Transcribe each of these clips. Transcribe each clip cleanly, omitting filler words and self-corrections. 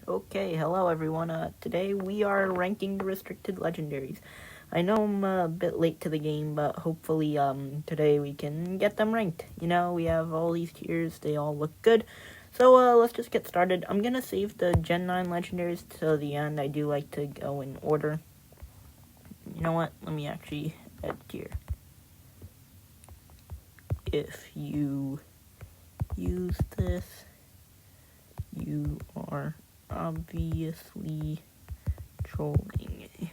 Okay, hello everyone. Today we are ranking the restricted legendaries. I know I'm a bit late to the game, but hopefully today we can get them ranked. You know, we have all these tiers, they all look good. So let's just get started. I'm gonna save the Gen 9 legendaries till the end. I do like to go in order. You know what? Let me actually add tier. If you use this, you are obviously trolling.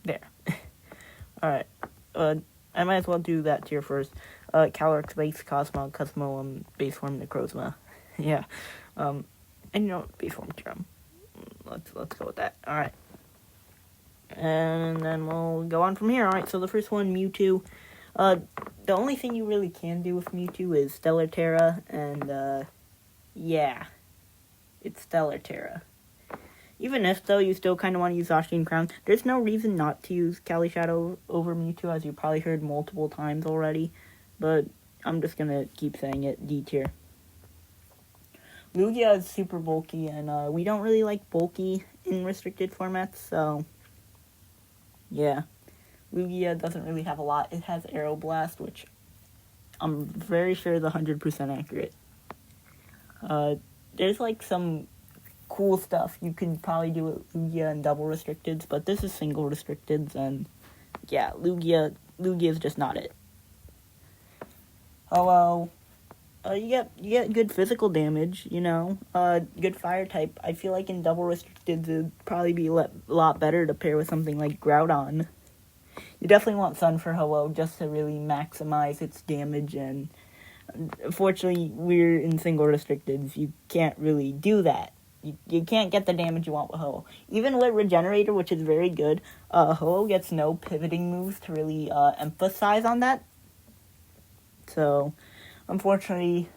There. Alright. I might as well do that tier first. Calyrex base Cosmo base form Necrozma. Yeah. And you know, base form Kyurem. Let's go with that. Alright. And then we'll go on from here. Alright, so the first one, Mewtwo. The only thing you really can do with Mewtwo is Stellar Terra, and, yeah. It's Stellar Terra. Even if, though, you still kind of want to use Zacian Crown, there's no reason not to use Calyrex Shadow over Mewtwo, as you probably heard multiple times already. But I'm just gonna keep saying it, D tier. Lugia is super bulky, and we don't really like bulky in restricted formats, so yeah. Lugia doesn't really have a lot. It has Aeroblast, which I'm very sure is 100% accurate. There's like some cool stuff you could probably do with Lugia and double restricteds, but this is single restricteds, and yeah, Lugia is just not it. Hello. You get good physical damage, you know, good fire type. I feel like in double restricteds it'd probably be a lot better to pair with something like Groudon. You definitely want Sun for Hello just to really maximize its damage, and unfortunately we're in single restricteds. You can't really do that. You can't get the damage you want with Ho-Oh. Even with Regenerator, which is very good, Ho-Oh gets no pivoting moves to really emphasize on that. So, unfortunately,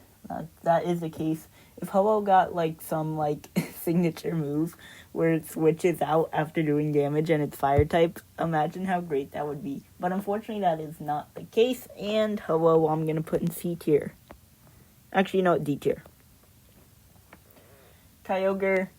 that is the case. If Ho-Oh got like some like signature move where it switches out after doing damage and it's fire type, imagine how great that would be. But unfortunately, that is not the case, and Ho-Oh I'm gonna put in C tier. Actually, you know what, D tier. Kyogre,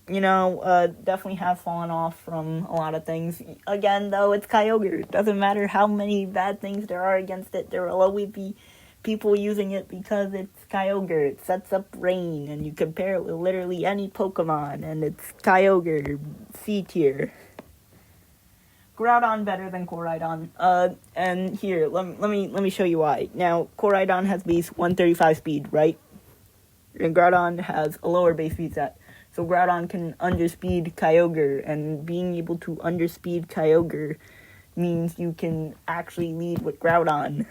you know, definitely have fallen off from a lot of things. Again, though, it's Kyogre. It doesn't matter how many bad things there are against it. There will always be people using it because it's Kyogre. It sets up rain, and you compare it with literally any Pokemon, and it's Kyogre, C tier. Groudon better than Koraidon. And here, let me show you why. Now, Koraidon has base 135 speed, right? And Groudon has a lower base speed set. So Groudon can underspeed Kyogre, and being able to underspeed Kyogre means you can actually lead with Groudon.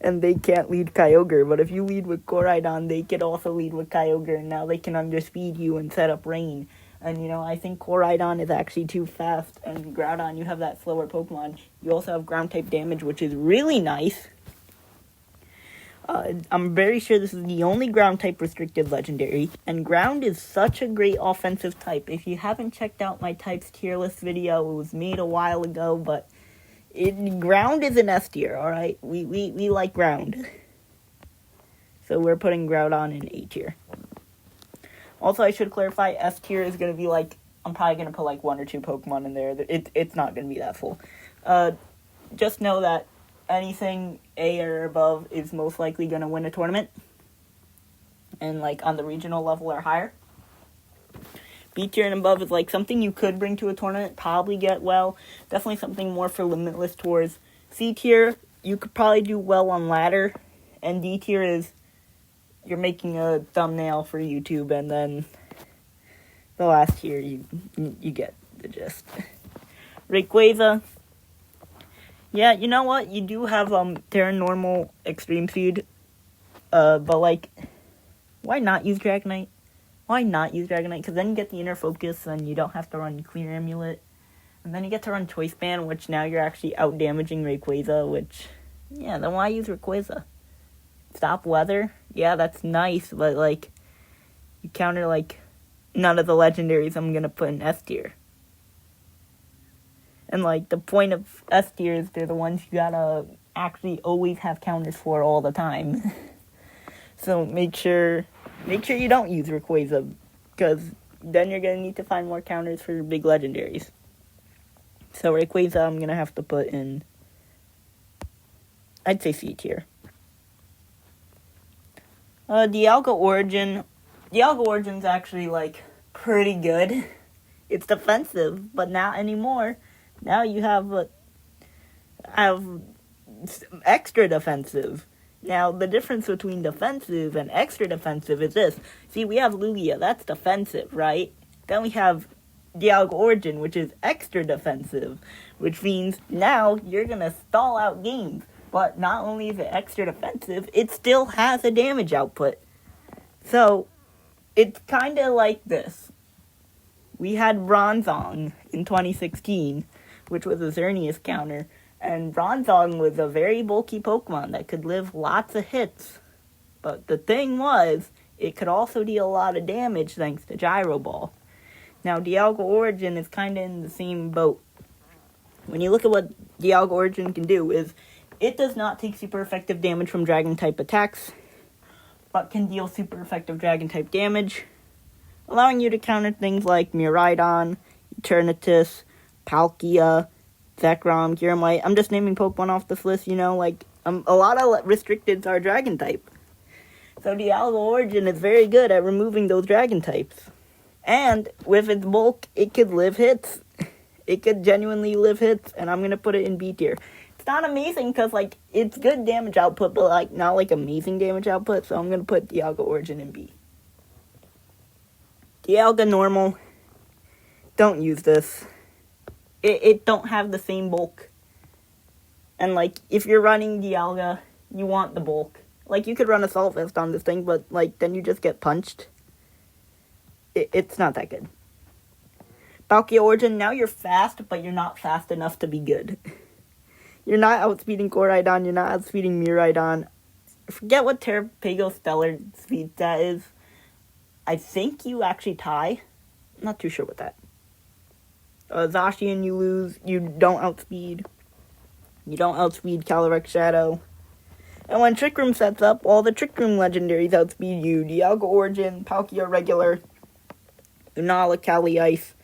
And they can't lead Kyogre, but if you lead with Koraidon, they can also lead with Kyogre, and now they can underspeed you and set up rain. And, you know, I think Koraidon is actually too fast, and Groudon, you have that slower Pokemon. You also have ground-type damage, which is really nice. I'm very sure this is the only ground-type restricted legendary, and ground is such a great offensive type. If you haven't checked out my types tier list video, it was made a while ago, but ground is an S tier, alright? We like ground. So we're putting Groudon in A tier. Also, I should clarify, S tier is going to be like, I'm probably going to put like 1 or 2 Pokemon in there. It's not going to be that full. Just know that anything A or above is most likely going to win a tournament. And like on the regional level or higher. B tier and above is like something you could bring to a tournament, probably get well. Definitely something more for limitless tours. C tier, you could probably do well on ladder. And D tier is you're making a thumbnail for YouTube, and then the last tier you get the gist. Rayquaza. Yeah, you know what? You do have Terra Normal Extreme Speed. But like, why not use Dragonite? Why not use Dragonite? Because then you get the Inner Focus, and you don't have to run Clear Amulet. And then you get to run Choice Band, which now you're actually out-damaging Rayquaza, which, yeah, then why use Rayquaza? Stop Weather? Yeah, that's nice, but like, you counter like none of the legendaries I'm gonna put in S tier. And, like, the point of S tiers, they're the ones you gotta actually always have counters for all the time. So make sure you don't use Rayquaza, because then you're gonna need to find more counters for big legendaries. So Rayquaza, I'm gonna have to put in, I'd say C tier. Dialga Origin's actually, like, pretty good. It's defensive, but not anymore. Now you have extra defensive. Now, the difference between defensive and extra defensive is this. See, we have Lugia, that's defensive, right? Then we have Dialga Origin, which is extra defensive, which means now you're gonna stall out games. But not only is it extra defensive, it still has a damage output. So, it's kind of like this. We had Bronzong in 2016, which was a Xerneas counter, and Bronzong was a very bulky Pokemon that could live lots of hits. But the thing was, it could also deal a lot of damage thanks to Gyro Ball. Now, Dialga Origin is kind of in the same boat. When you look at what Dialga Origin can do, is it does not take super effective damage from Dragon-type attacks, but can deal super effective Dragon-type damage, allowing you to counter things like Miraidon, Eternatus, Palkia, Reshiram, Kyurem. I'm just naming Pokemon off this list, like, a lot of restricteds are Dragon-type. So Dialga Origin is very good at removing those Dragon-types. And with its bulk, it could live hits. It could genuinely live hits, and I'm going to put it in B tier. It's not amazing because, like, it's good damage output, but, like, not, like, amazing damage output, so I'm going to put Dialga Origin in B. Dialga Normal, don't use this. It don't have the same bulk. And, like, if you're running Dialga, you want the bulk. Like, you could run Assault Vest on this thing, but, like, then you just get punched. It's not that good. Palkia Origin, now you're fast, but you're not fast enough to be good. You're not outspeeding Koraidon, you're not outspeeding Miraidon. Forget what Terapagos Stellar speed stat is. I think you actually tie. I'm not too sure what that. Zacian, you lose. You don't outspeed. You don't outspeed Calyrex Shadow. And when Trick Room sets up, all the Trick Room legendaries outspeed you. Dialga Origin, Palkia Regular, Lunala, Calyrex Ice.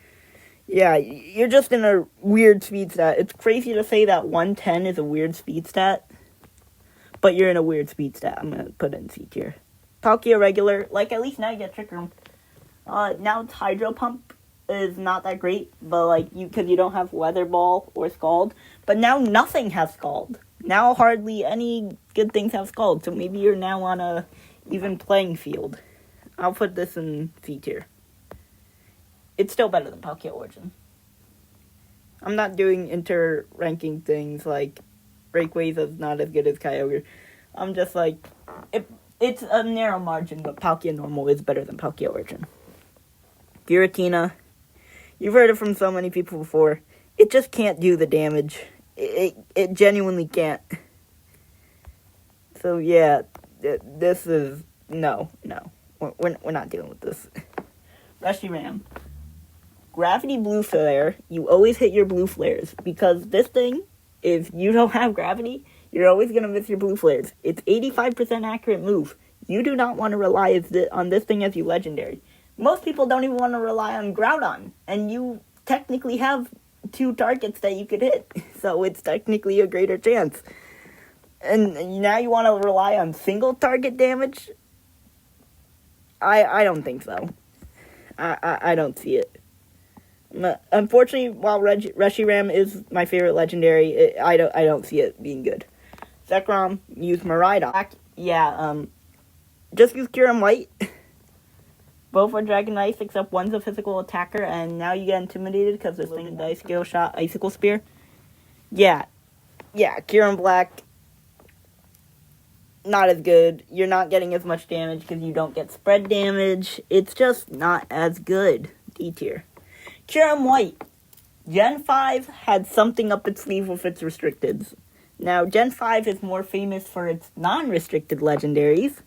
Yeah, you're just in a weird speed stat. It's crazy to say that 110 is a weird speed stat, but you're in a weird speed stat. I'm going to put it in C tier. Palkia Regular, like, at least now you get Trick Room. Now it's Hydro Pump is not that great, but, like, because you don't have Weather Ball or Scald. But now nothing has Scald. Now hardly any good things have Scald, so maybe you're now on a even playing field. I'll put this in C tier. It's still better than Palkia Origin. I'm not doing inter-ranking things like Rayquaza's not as good as Kyogre. I'm just like, it's a narrow margin, but Palkia Normal is better than Palkia Origin. Giratina, you've heard it from so many people before. It just can't do the damage. It genuinely can't. So yeah, this is, no. We're not dealing with this. Reshiram. Gravity Blue Flare, you always hit your blue flares, because this thing, if you don't have gravity, you're always going to miss your blue flares. It's 85% accurate move. You do not want to rely on this thing as your legendary. Most people don't even want to rely on Groudon, and you technically have 2 targets that you could hit, so it's technically a greater chance. And now you want to rely on single target damage? I don't think so. I don't see it. Unfortunately, while Reshiram is my favorite legendary, I don't see it being good. Zekrom, use Miraidon. Yeah, just use Kyurem White. Both are Dragon Ice, except one's a physical attacker, and now you get intimidated because this thing is Ice Scale Shot, Icicle Spear. Yeah, Kyurem Black, not as good. You're not getting as much damage because you don't get spread damage. It's just not as good. D tier. Kyurem White. Gen 5 had something up its sleeve with its restricteds. Now, Gen 5 is more famous for its non-restricted legendaries.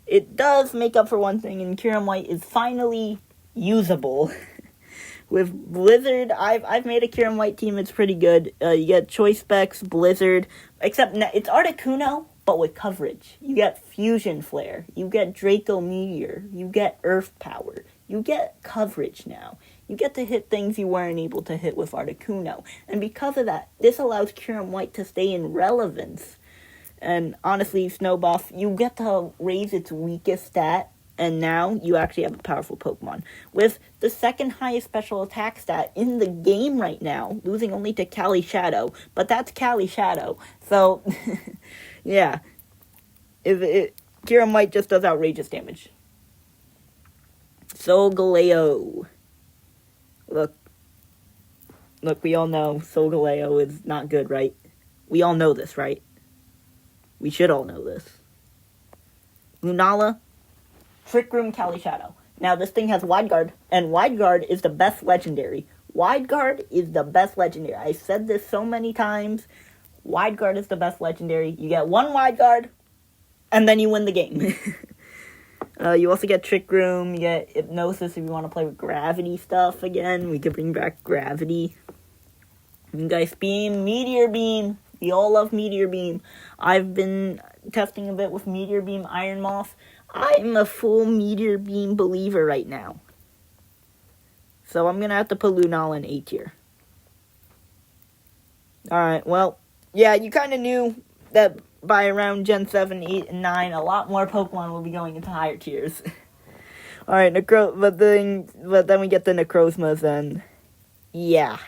It does make up for one thing, and Kyurem White is finally usable. With Blizzard, I've made a Kyurem White team. It's pretty good. You get Choice Specs, Blizzard, except it's Articuno, but with coverage. You get Fusion Flare. You get Draco Meteor. You get Earth Power. You get coverage now. You get to hit things you weren't able to hit with Articuno. And because of that, this allows Kyurem White to stay in relevance. And honestly, Snow Buff, you get to raise its weakest stat. And now you actually have a powerful Pokemon. With the second highest special attack stat in the game right now, losing only to Calyrex Shadow. But that's Calyrex Shadow. So, yeah. Kyurem White just does outrageous damage. Solgaleo. Look, we all know Solgaleo is not good, right? We all know this, right? We should all know this. Lunala, Trick Room, Calyrex Shadow. Now, this thing has Wide Guard, and Wide Guard is the best legendary. Wide Guard is the best legendary. I've said this so many times. Wide Guard is the best legendary. You get one Wide Guard, and then you win the game. You also get Trick Room, you get Hypnosis if you want to play with Gravity stuff again. We could bring back Gravity. You guys, Beam, Meteor Beam. We all love Meteor Beam. I've been testing a bit with Meteor Beam Iron Moth. I'm a full Meteor Beam believer right now. So I'm going to have to put Lunala in A tier. Alright, well, yeah, you kind of knew that by around Gen 7, 8, and 9, a lot more Pokemon will be going into higher tiers. Alright, but then we get the Necrozmas, and yeah.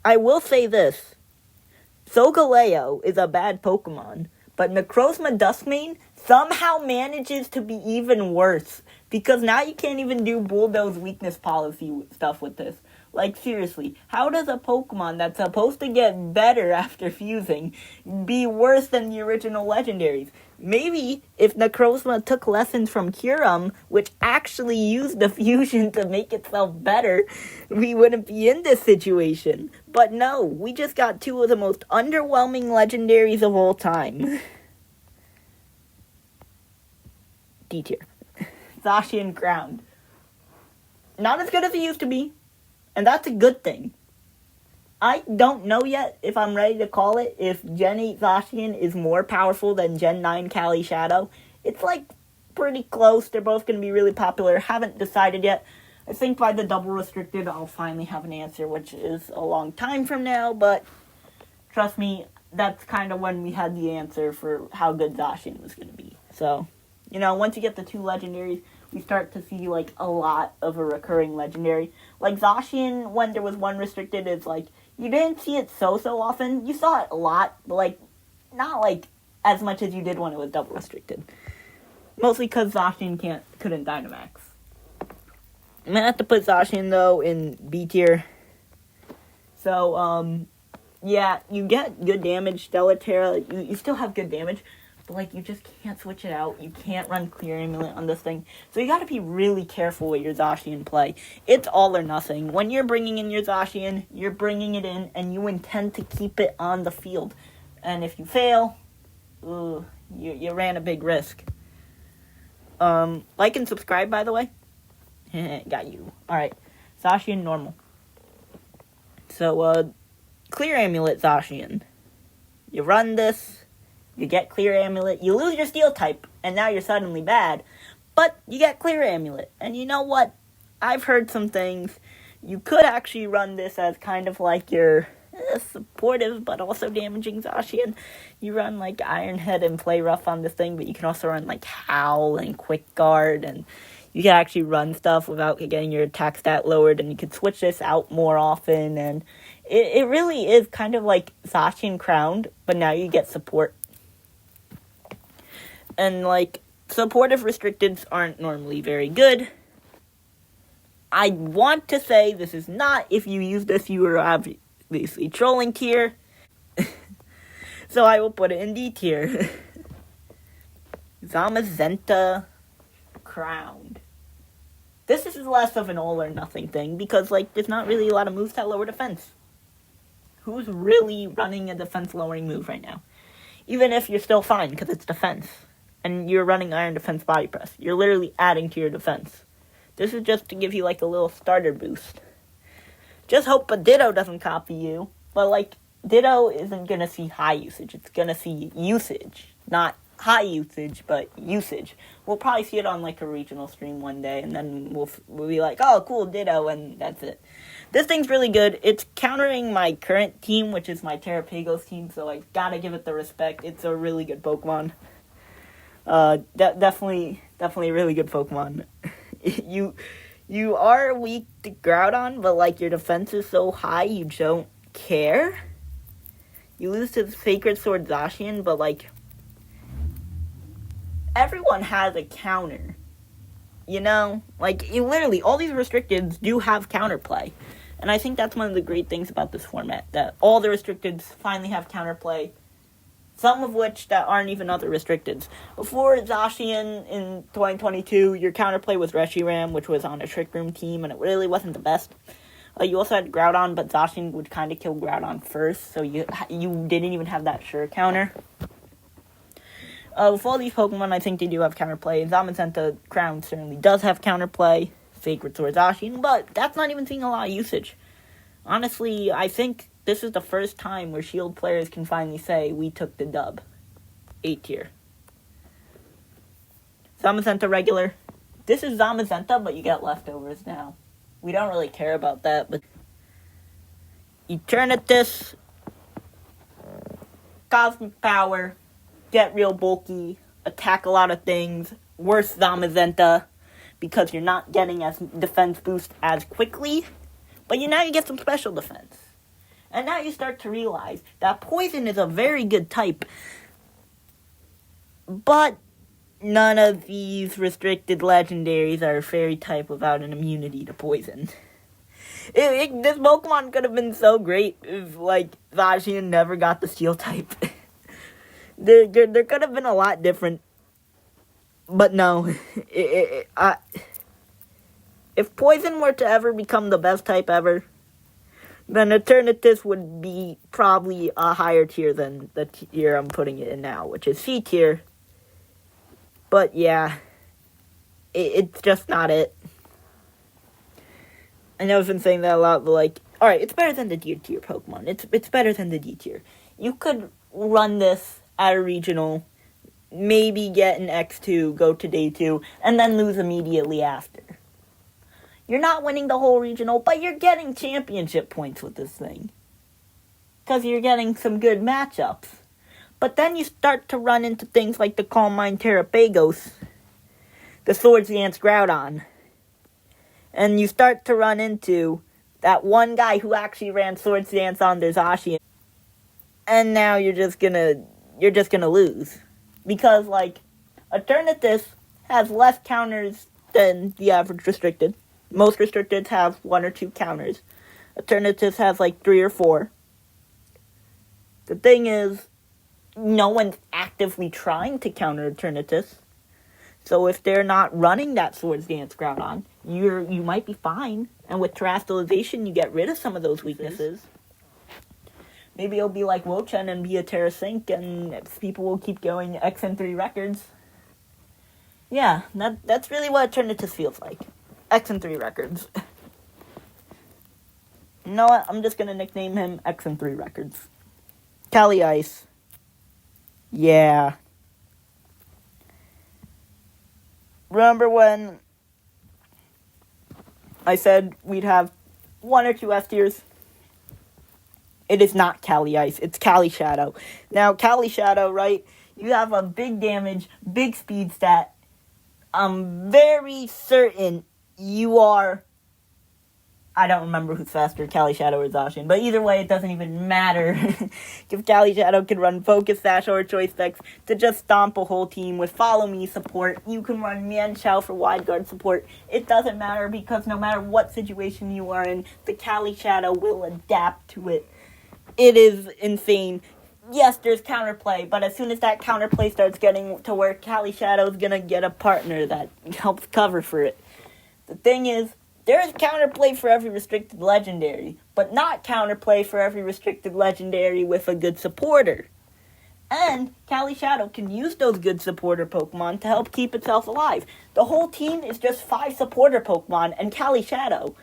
I will say this. Solgaleo is a bad Pokemon, but Necrozma Duskmane somehow manages to be even worse. Because now you can't even do Bulldoze weakness policy stuff with this. Like, seriously, how does a Pokemon that's supposed to get better after fusing be worse than the original legendaries? Maybe if Necrozma took lessons from Kyurem, which actually used the fusion to make itself better, we wouldn't be in this situation. But no, we just got two of the most underwhelming legendaries of all time. D tier. Zacian Ground. Not as good as it used to be. And that's a good thing. I don't know yet if I'm ready to call it if Gen 8 Zacian is more powerful than Gen 9 Calyrex Shadow. It's like pretty close. They're both going to be really popular. Haven't decided yet. I think by the double restricted I'll finally have an answer, which is a long time from now. But trust me, that's kind of when we had the answer for how good Zacian was going to be. So, you know, once you get the two legendaries, we start to see, like, a lot of a recurring legendary. Like, Zacian, when there was one restricted, it's like, you didn't see it so often. You saw it a lot, but, like, not, like, as much as you did when it was double restricted. Mostly because Zacian couldn't Dynamax. I'm gonna have to put Zacian, though, in B tier. So, yeah, you get good damage. Stellaterra, you still have good damage. But, like, you just can't switch it out. You can't run Clear Amulet on this thing. So you gotta be really careful with your Zacian play. It's all or nothing. When you're bringing in your Zacian, you're bringing it in, and you intend to keep it on the field. And if you fail, you ran a big risk. Like and subscribe, by the way. Got you. Alright. Zacian normal. So, Clear Amulet Zacian. You run this. You get Clear Amulet, you lose your Steel type, and now you're suddenly bad. But you get Clear Amulet, and you know what? I've heard some things. You could actually run this as kind of like your supportive, but also damaging Zacian. You run like Iron Head and Play Rough on this thing, but you can also run like Howl and Quick Guard, and you can actually run stuff without getting your attack stat lowered, and you can switch this out more often, and it really is kind of like Zacian Crowned, but now you get support. And, like, supportive restricteds aren't normally very good. I want to say this is not, if you use this, you are obviously trolling tier. So I will put it in D tier. Zamazenta Crowned. This is less of an all or nothing thing, because, like, there's not really a lot of moves that lower defense. Who's really running a defense lowering move right now? Even if you're still fine, because it's defense. And you're running Iron Defense Body Press. You're literally adding to your defense. This is just to give you, like, a little starter boost. Just hope a Ditto doesn't copy you. But, like, Ditto isn't going to see high usage. It's going to see usage. Not high usage, but usage. We'll probably see it on, like, a regional stream one day. And then we'll be like, oh, cool, Ditto, and that's it. This thing's really good. It's countering my current team, which is my Terapagos team. So I gotta give it the respect. It's a really good Pokemon. Definitely a really good Pokemon. You are weak to Groudon, but, like, your defense is so high, you don't care. You lose to the Sacred Sword Zacian, but, like, everyone has a counter. You know? Like, literally, all these restricteds do have counterplay. And I think that's one of the great things about this format, that all the restricteds finally have counterplay. Some of which that aren't even other restricteds. Before Zacian in 2022, your counterplay was Reshiram, which was on a Trick Room team, and it really wasn't the best. You also had Groudon, but Zacian would kind of kill Groudon first, so you didn't even have that sure counter. With all these Pokemon, I think they do have counterplay. Zamazenta Crown certainly does have counterplay. Sacred Sword Zacian, but that's not even seeing a lot of usage. Honestly, I think this is the first time where Shield players can finally say, we took the dub. 8 tier. Zamazenta regular. This is Zamazenta, but you get leftovers now. We don't really care about that, but Eternatus, Cosmic Power, get real bulky, attack a lot of things, worse Zamazenta, because you're not getting as defense boost as quickly, but now you get some special defense. And now you start to realize that Poison is a very good type, but none of these restricted legendaries are a fairy type without an immunity to Poison. This Pokemon could have been so great if, like, Zacian never got the Steel type. There could have been a lot different, but no. If Poison were to ever become the best type ever, then Eternatus would be probably a higher tier than the tier I'm putting it in now, which is C tier. But yeah, it's just not it. I know I've been saying that a lot, but, like, alright, it's better than the D tier Pokemon. It's better than the D tier. You could run this at a regional, maybe get an X2, go to day 2, and then lose immediately after. You're not winning the whole regional, but you're getting championship points with this thing. Because you're getting some good matchups. But then you start to run into things like the Calm Mind Terapagos, the Swords Dance Groudon. And you start to run into that one guy who actually ran Swords Dance on their Zacian. And now you're just gonna lose. Because, like, Eternatus has less counters than the average restricted. Most restricteds have 1 or 2 counters. Eternatus has, like, 3 or 4. The thing is, no one's actively trying to counter Eternatus. So if they're not running that Swords Dance Groudon, you might be fine. And with Terastallization, you get rid of some of those weaknesses. Maybe it'll be like Wochen and be a Terra Sync, and people will keep going XN3 records. Yeah, that's really what Eternatus feels like. XN3 records. You know what? I'm just gonna nickname him XN3 records. Calyrex Ice. Yeah. Remember when I said we'd have 1 or 2 S tiers? It is not Calyrex Ice, it's Calyrex Shadow. Now, Calyrex Shadow, right? You have a big damage, big speed stat. I'm very certain you are... I don't remember who's faster, Calyrex Shadow or Zacian, but either way, it doesn't even matter. If Calyrex Shadow can run Focus Sash or Choice Specs to just stomp a whole team with Follow Me support, you can run Mian Chao for Wide Guard support. It doesn't matter because no matter what situation you are in, the Calyrex Shadow will adapt to it. It is insane. Yes, there's counterplay, but as soon as that counterplay starts getting to where Calyrex Shadow's gonna get a partner that helps cover for it. The thing is, there is counterplay for every restricted legendary, but not counterplay for every restricted legendary with a good supporter. And Calyrex Shadow can use those good supporter Pokemon to help keep itself alive. The whole team is just 5 supporter Pokemon and Calyrex Shadow.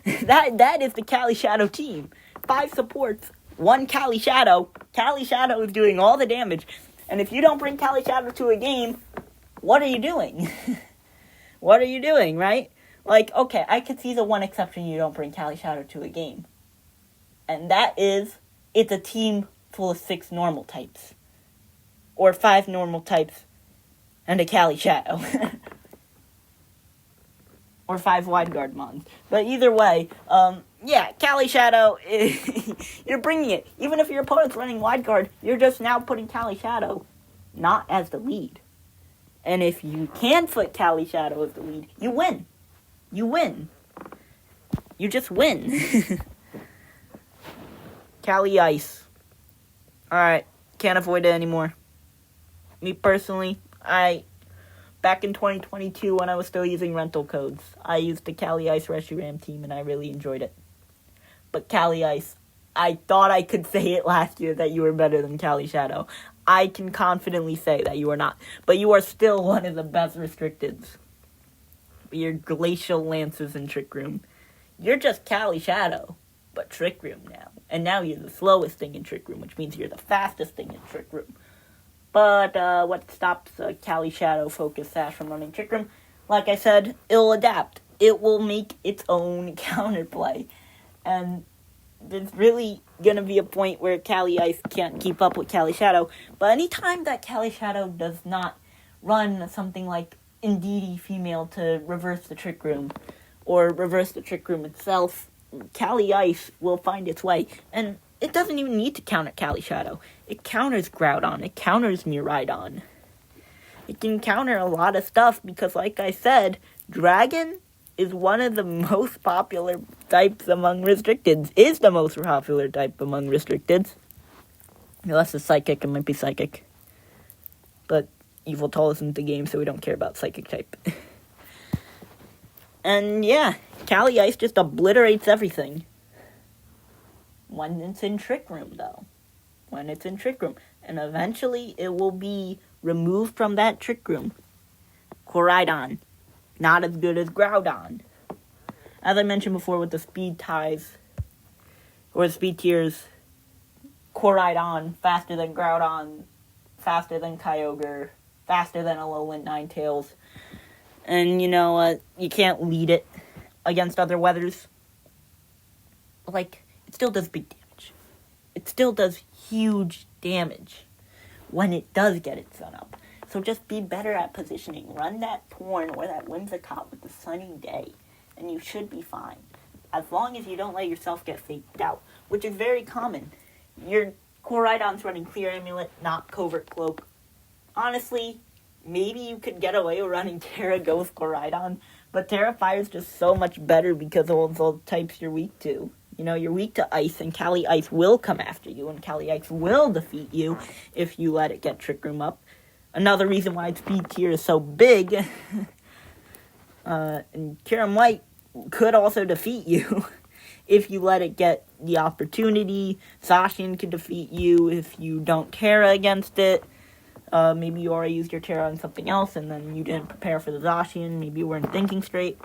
That is the Calyrex Shadow team. 5 supports, 1 Calyrex Shadow. Calyrex Shadow is doing all the damage. And if you don't bring Calyrex Shadow to a game, what are you doing? What are you doing, right? Like, okay, I could see the one exception you don't bring Calyrex Shadow to a game. And that is, it's a team full of 6 normal types. Or 5 normal types and a Calyrex Shadow. Or 5 Wide Guard mons. But either way, yeah, Calyrex Shadow, you're bringing it. Even if your opponent's running Wide Guard, you're just now putting Calyrex Shadow not as the lead. And if you can put Calyrex Shadow as the lead, you win. You win. You just win. Calyrex Ice. Alright, can't avoid it anymore. Me personally, back in 2022 when I was still using rental codes, I used the Calyrex Ice Reshiram team and I really enjoyed it. But Calyrex Ice, I thought I could say it last year that you were better than Calyrex Shadow. I can confidently say that you are not. But you are still one of the best restricteds. Your Glacial Lances in Trick Room. You're just Calyrex Shadow, but Trick Room now. And now you're the slowest thing in Trick Room, which means you're the fastest thing in Trick Room. But what stops Calyrex Shadow Focus Sash from running Trick Room? Like I said, it'll adapt. It will make its own counterplay. And there's really going to be a point where Calyrex Ice can't keep up with Calyrex Shadow. But anytime that Calyrex Shadow does not run something like Indeedee Female to reverse the Trick Room, or reverse the Trick Room itself, Calyrex Ice will find its way. And it doesn't even need to counter Calyrex Shadow. It counters Groudon. It counters Miraidon. It can counter a lot of stuff because, like I said, Dragon is one of the most popular types among restricteds. Is the most popular type among restricteds. Unless it's Psychic, it might be Psychic. But Yveltal isn't the game, so we don't care about Psychic type. And yeah, Calyrex Ice just obliterates everything. When it's in Trick Room, though. When it's in Trick Room. And eventually, it will be removed from that Trick Room. Koraidon. Not as good as Groudon. As I mentioned before with the speed ties, or the speed tiers, Koraidon, faster than Groudon, faster than Kyogre, faster than Alolan Ninetales. And you know what? You can't lead it against other weathers. Like, it still does big damage. It still does huge damage when it does get its sun up. So just be better at positioning. Run that Torn or that Whimsicott with the sunny day, and you should be fine. As long as you don't let yourself get faked out, which is very common. Your Koraidon's running Clear Amulet, not Covert Cloak. Honestly, maybe you could get away with running Terra Ghost Koraidon, but Terra Fire's just so much better because of all the types you're weak to. You know, you're weak to Ice, and Calyrex Ice will come after you, and Calyrex Ice will defeat you if you let it get Trick Room up. Another reason why its speed tier is so big, and Kyurem White could also defeat you if you let it get the opportunity. Zacian could defeat you if you don't Terra against it. Maybe you already used your Terra on something else, and then you didn't prepare for the Zacian. Maybe you weren't thinking straight.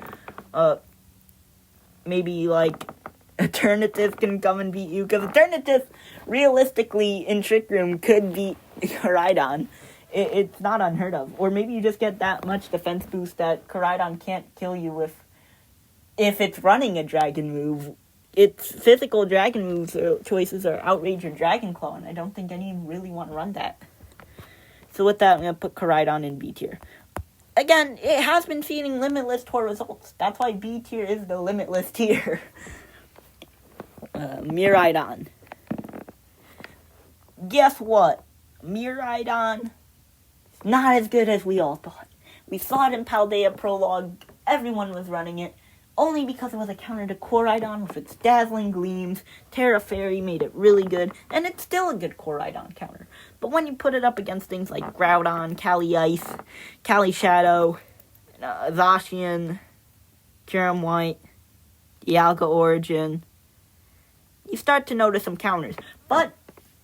Maybe, like, Eternatus can come and beat you, because Eternatus, realistically, in Trick Room, could beat Koraidon. It's not unheard of. Or maybe you just get that much defense boost that Koraidon can't kill you if it's running a dragon move. Its physical dragon moves choices are Outrage or Dragon Claw, and I don't think any really want to run that. So with that, I'm going to put Koraidon in B tier. Again, it has been feeding Limitless Tour results. That's why B tier is the Limitless tier. Miraidon. Guess what? Miraidon is not as good as we all thought. We saw it in Paldea Prologue. Everyone was running it. Only because it was a counter to Koraidon with its Dazzling Gleams. Terra Fairy made it really good. And it's still a good Koraidon counter. But when you put it up against things like Groudon, Calyrex Ice, Calyrex Shadow, Zacian, Kyurem White, Dialga Origin, you start to notice some counters. But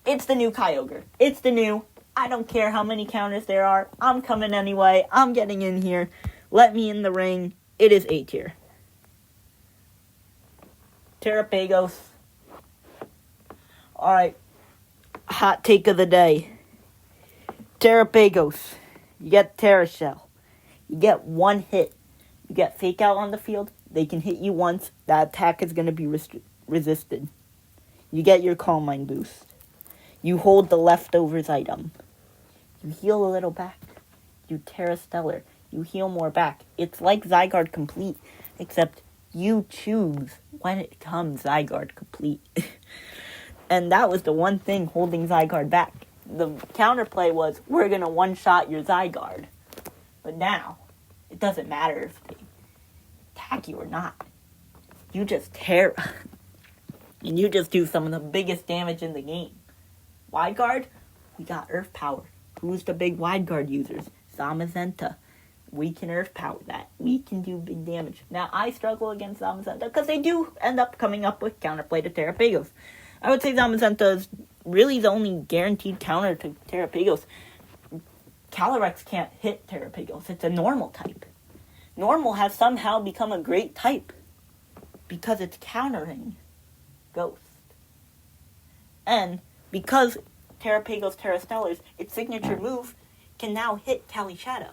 it's the new Kyogre. It's the new I don't care how many counters there are. I'm coming anyway. I'm getting in here. Let me in the ring. It is A tier. Terapagos. Alright. Hot take of the day. Terapagos. You get Terra Shell. You get one hit. You get Fake Out on the field. They can hit you once. That attack is going to be resisted. You get your Calm Mind boost. You hold the leftovers item. You heal a little back. You Terra Stellar. You heal more back. It's like Zygarde Complete, except you choose when it comes Zygarde Complete. And that was the one thing holding Zygarde back. The counterplay was, we're going to one-shot your Zygarde. But now, it doesn't matter if they attack you or not. You just Terra. And you just do some of the biggest damage in the game. Wide Guard, we got Earth Power. Who's the big Wide Guard users? Zamazenta. We can Earth Power that. We can do big damage. Now, I struggle against Zamazenta because they do end up coming up with counterplay to Terapagos. I would say Zamazenta is really the only guaranteed counter to Terapagos. Calyrex can't hit Terapagos. It's a normal type. Normal has somehow become a great type because it's countering Ghost. And because Terapagos Terra Stellars, its signature move, can now hit Calyrex Shadow.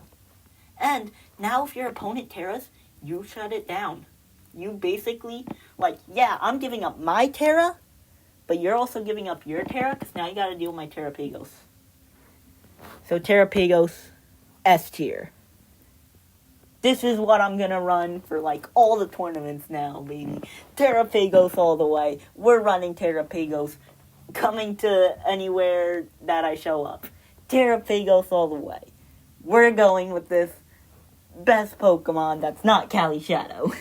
And now if your opponent Terras, you shut it down. You basically, yeah, I'm giving up my Terra, but you're also giving up your Terra, because now you gotta deal with my Terapagos. So Terapagos, S tier. This is what I'm gonna run for, all the tournaments now, baby. Terapagos all the way. We're running Terapagos. Coming to anywhere that I show up. Terapagos all the way. We're going with this best Pokemon that's not Calyrex Shadow.